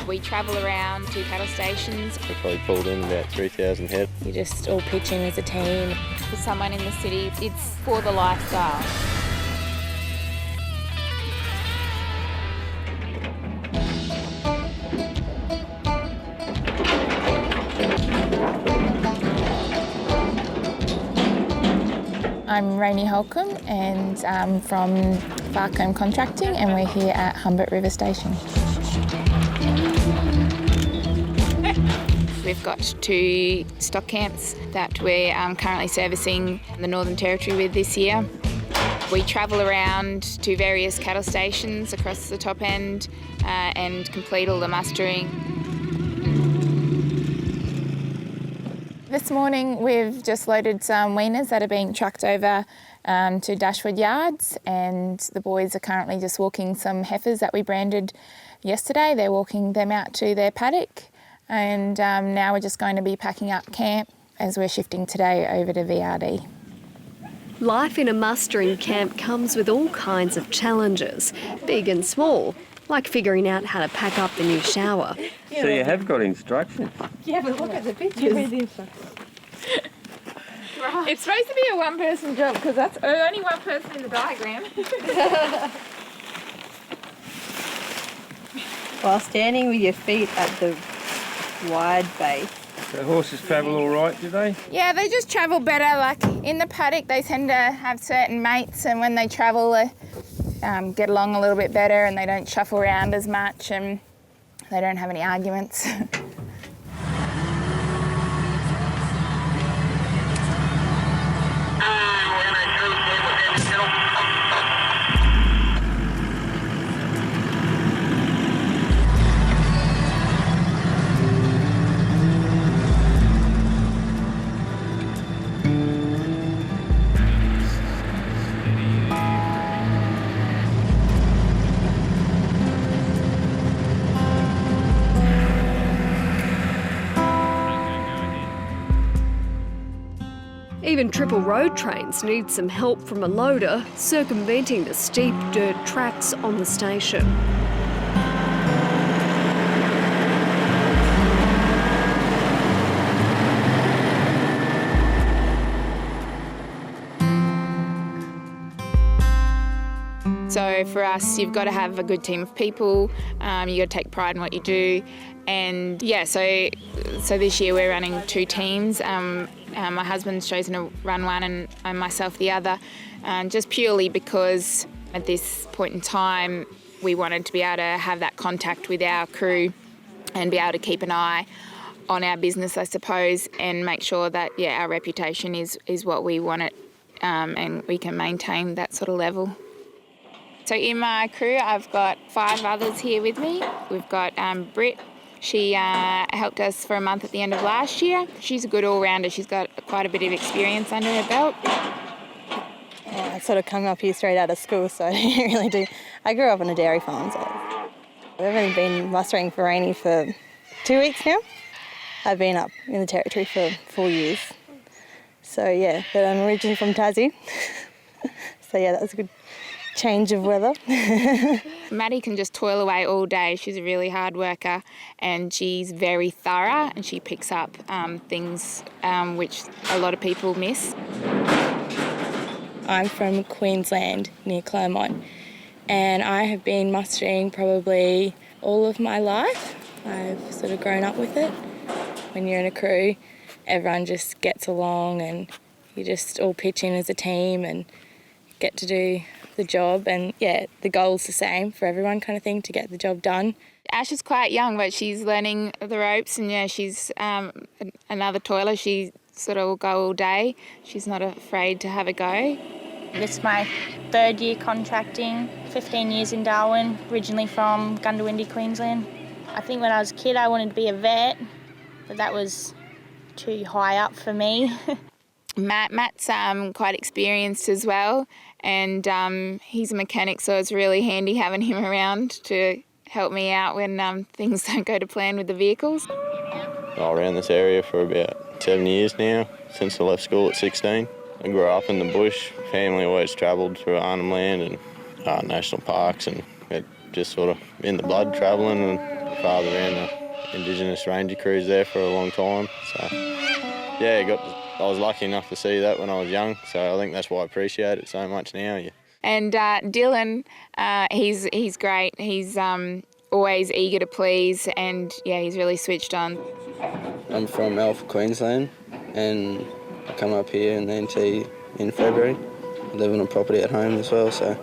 We travel around to cattle stations. We probably pulled in about 3,000 head. You just all pitch in as a team. For someone in the city, it's for the lifestyle. I'm Rainey Holcomb and I'm from Farcombe Contracting, and we're here at Humbert River Station. We've got 2 stock camps that we're currently servicing the Northern Territory with this year. We travel around to various cattle stations across the top end and complete all the mustering. This morning we've just loaded some weaners that are being trucked over to Dashwood Yards, and the boys are currently just walking some heifers that we branded yesterday. They're walking them out to their paddock, and now we're just going to be packing up camp as we're shifting today over to VRD. Life in a mustering camp comes with all kinds of challenges, big and small, like figuring out how to pack up the new shower. So you have got instructions? Yeah, but look at the pictures. It's supposed to be a one-person job because that's only one person in the diagram. While standing with your feet at the wide base. The horses travel all right, do they? Yeah, they just travel better. Like in the paddock, they tend to have certain mates, and when they travel, they get along a little bit better, and they don't shuffle around as much, and they don't have any arguments. Even triple road trains need some help from a loader circumventing the steep dirt tracks on the station. So for us, you've got to have a good team of people. You've got to take pride in what you do. And yeah, so this year we're running 2 teams. My husband's chosen to run one and myself the other, just purely because at this point in time we wanted to be able to have that contact with our crew and be able to keep an eye on our business, I suppose, and make sure that our reputation is what we want it, and we can maintain that sort of level. So in my crew I've got 5 others here with me. We've got Britt. She helped us for a month at the end of last year. She's a good all-rounder. She's got quite a bit of experience under her belt. I sort of come up here straight out of school, so I didn't really do. I grew up on a dairy farm, so I've only been mustering for Rainey for 2 weeks now. I've been up in the Territory for 4 years. So yeah, but I'm originally from Tassie. So yeah, that was a good change of weather. Maddie can just toil away all day. She's a really hard worker and she's very thorough, and she picks up things which a lot of people miss. I'm from Queensland, near Claremont, and I have been mustering probably all of my life. I've sort of grown up with it. When you're in a crew, everyone just gets along and you just all pitch in as a team and get to do the job, and yeah, the goal's the same for everyone kind of thing, to get the job done. Ash is quite young, but she's learning the ropes, and yeah, she's another toiler. She sort of will go all day. She's not afraid to have a go. This is my 3rd year contracting, 15 years in Darwin, originally from Gundawindi, Queensland. I think when I was a kid I wanted to be a vet, but that was too high up for me. Matt's quite experienced as well, and he's a mechanic, so it's really handy having him around to help me out when things don't go to plan with the vehicles. I ran this area for about 7 years now, since I left school at 16. I grew up in the bush. Family always travelled through Arnhem Land and national parks, and it just sort of in the blood, travelling, and My father ran the Indigenous Ranger Cruise there for a long time. So, yeah, I was lucky enough to see that when I was young, so I think that's why I appreciate it so much now. Yeah. And Dylan, he's great. He's always eager to please, and yeah, he's really switched on. I'm from Alpha, Queensland, and I come up here in the NT in February. I live on a property at home as well, so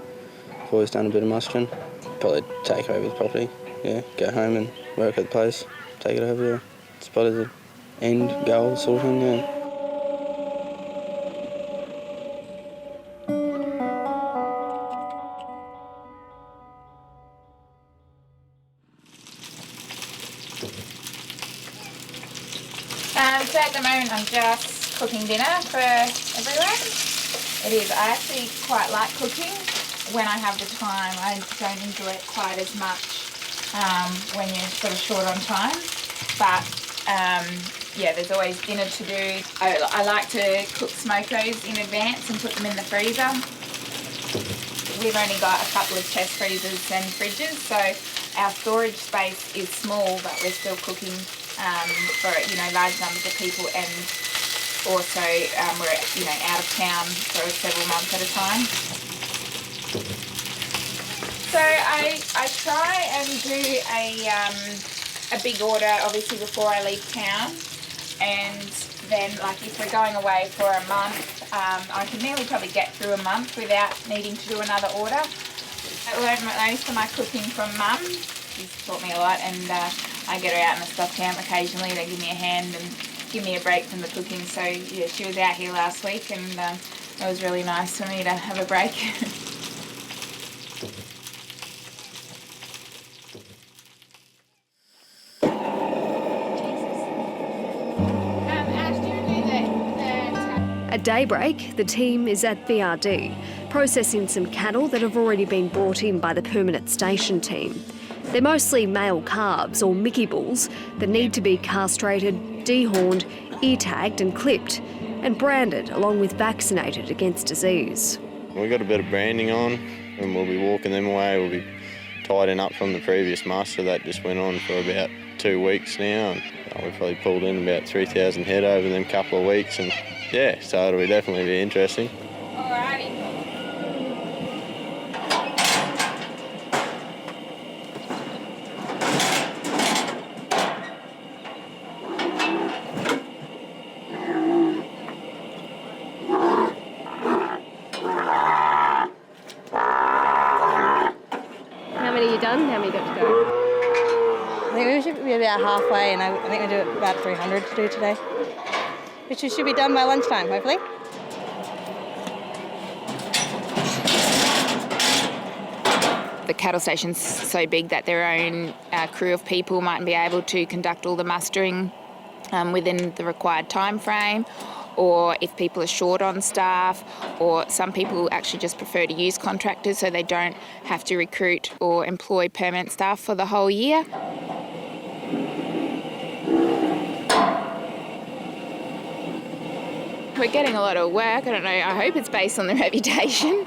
I've always done a bit of mustering. Probably take over the property, yeah, go home and work at the place, take it over, yeah. It's probably the end goal sort of thing, yeah. So at the moment I'm just cooking dinner for everyone. I actually quite like cooking when I have the time. I don't enjoy it quite as much when you're sort of short on time. But yeah, there's always dinner to do. I like to cook smokos in advance and put them in the freezer. We've only got a couple of chest freezers and fridges, so our storage space is small, but we're still cooking for large numbers of people, and also we're out of town for several months at a time. So I try and do a big order obviously before I leave town, and then like if we're going away for a month, I can nearly probably get through a month without needing to do another order. I learned most of my cooking from Mum. She's taught me a lot, and I get her out in the stock camp occasionally. They give me a hand and give me a break from the cooking. So yeah, she was out here last week, and it was really nice for me to have a break. At daybreak, the team is at VRD, processing some cattle that have already been brought in by the permanent station team. They're mostly male calves or Mickey bulls that need to be castrated, dehorned, ear-tagged and clipped, and branded along with vaccinated against disease. We've got a bit of branding on, and we'll be walking them away. We'll be tidying up from the previous muster that just went on for about 2 weeks now. And we've probably pulled in about 3,000 head over them couple of weeks, and yeah, so it'll definitely be interesting. Alrighty. How many are you done? How many got to go? I think we should be about halfway, and I think we do about 300 to do today, which we should be done by lunchtime, hopefully. The cattle station's so big that their own crew of people mightn't be able to conduct all the mustering within the required time frame, or if people are short on staff, or some people actually just prefer to use contractors so they don't have to recruit or employ permanent staff for the whole year. We're getting a lot of work. I don't know, I hope it's based on the reputation.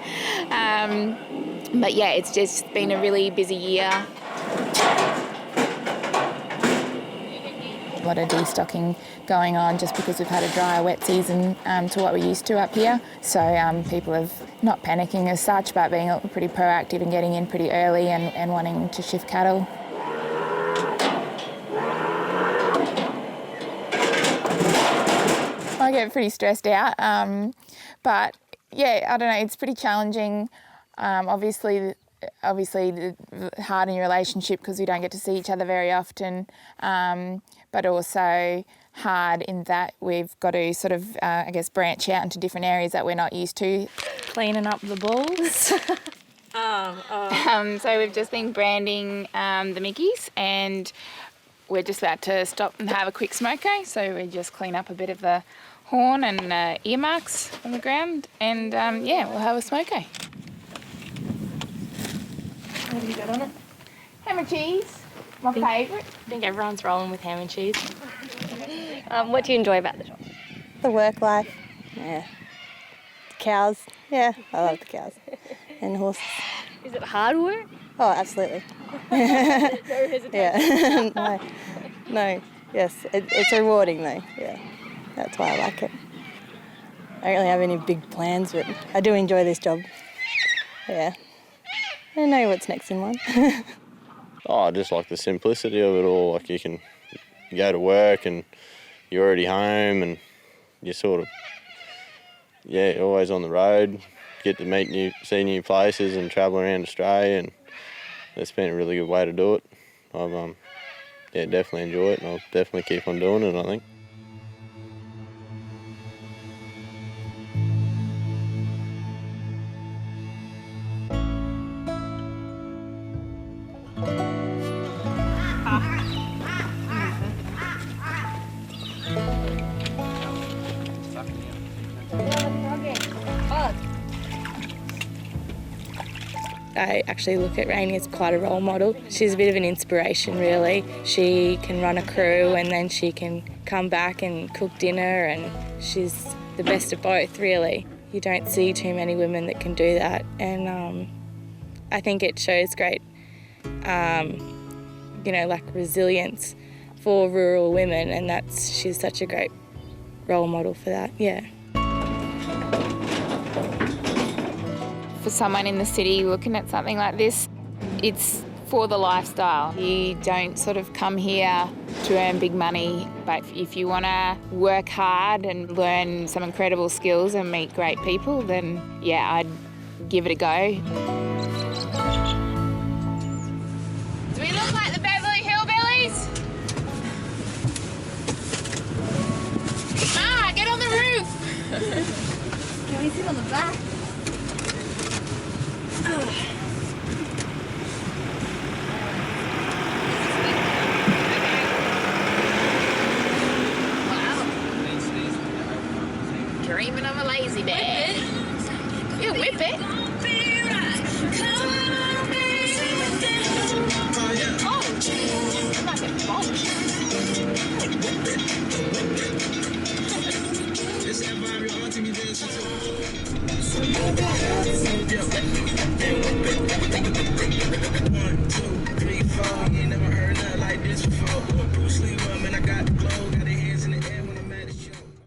But yeah, it's just been a really busy year. A lot of destocking going on just because we've had a drier wet season to what we're used to up here. So people have not panicking as such, but being pretty proactive and getting in pretty early and wanting to shift cattle. I get pretty stressed out, but yeah, I don't know, it's pretty challenging. Obviously hard in your relationship because we don't get to see each other very often, but also hard in that we've got to sort of, branch out into different areas that we're not used to. Cleaning up the bulls. So we've just been branding the Mickeys, and we're just about to stop and have a quick smoko. So we just clean up a bit of the horn and ear marks on the ground, and we'll have a smoko. What have you got on it? Ham and cheese, my favourite. I think everyone's rolling with ham and cheese. What do you enjoy about the job? The work life, yeah. The cows, yeah, I love the cows. And the horses. Is it hard work? Oh, absolutely. No hesitation. Yeah. No. Yes, it's rewarding though. Yeah, that's why I like it. I don't really have any big plans, but I do enjoy this job. Yeah. I don't know what's next in mind. Oh, I just like the simplicity of it all. Like you can go to work and you're already home and you're sort of, always on the road. Get to see new places and travel around Australia, and it's been a really good way to do it. I've definitely enjoy it, and I'll definitely keep on doing it, I think. I actually look at Rainey as quite a role model. She's a bit of an inspiration, really. She can run a crew and then she can come back and cook dinner, and she's the best of both, really. You don't see too many women that can do that, and I think it shows great, resilience for rural women, and she's such a great role model for that, yeah. For someone in the city looking at something like this, it's for the lifestyle. You don't sort of come here to earn big money, but if you want to work hard and learn some incredible skills and meet great people, then yeah, I'd give it a go. Do we look like the Beverly Hillbillies? Ah, get on the roof! Can we sit on the back? Dreaming of a lazy bed. You whip it. Oh, I'm like a boat.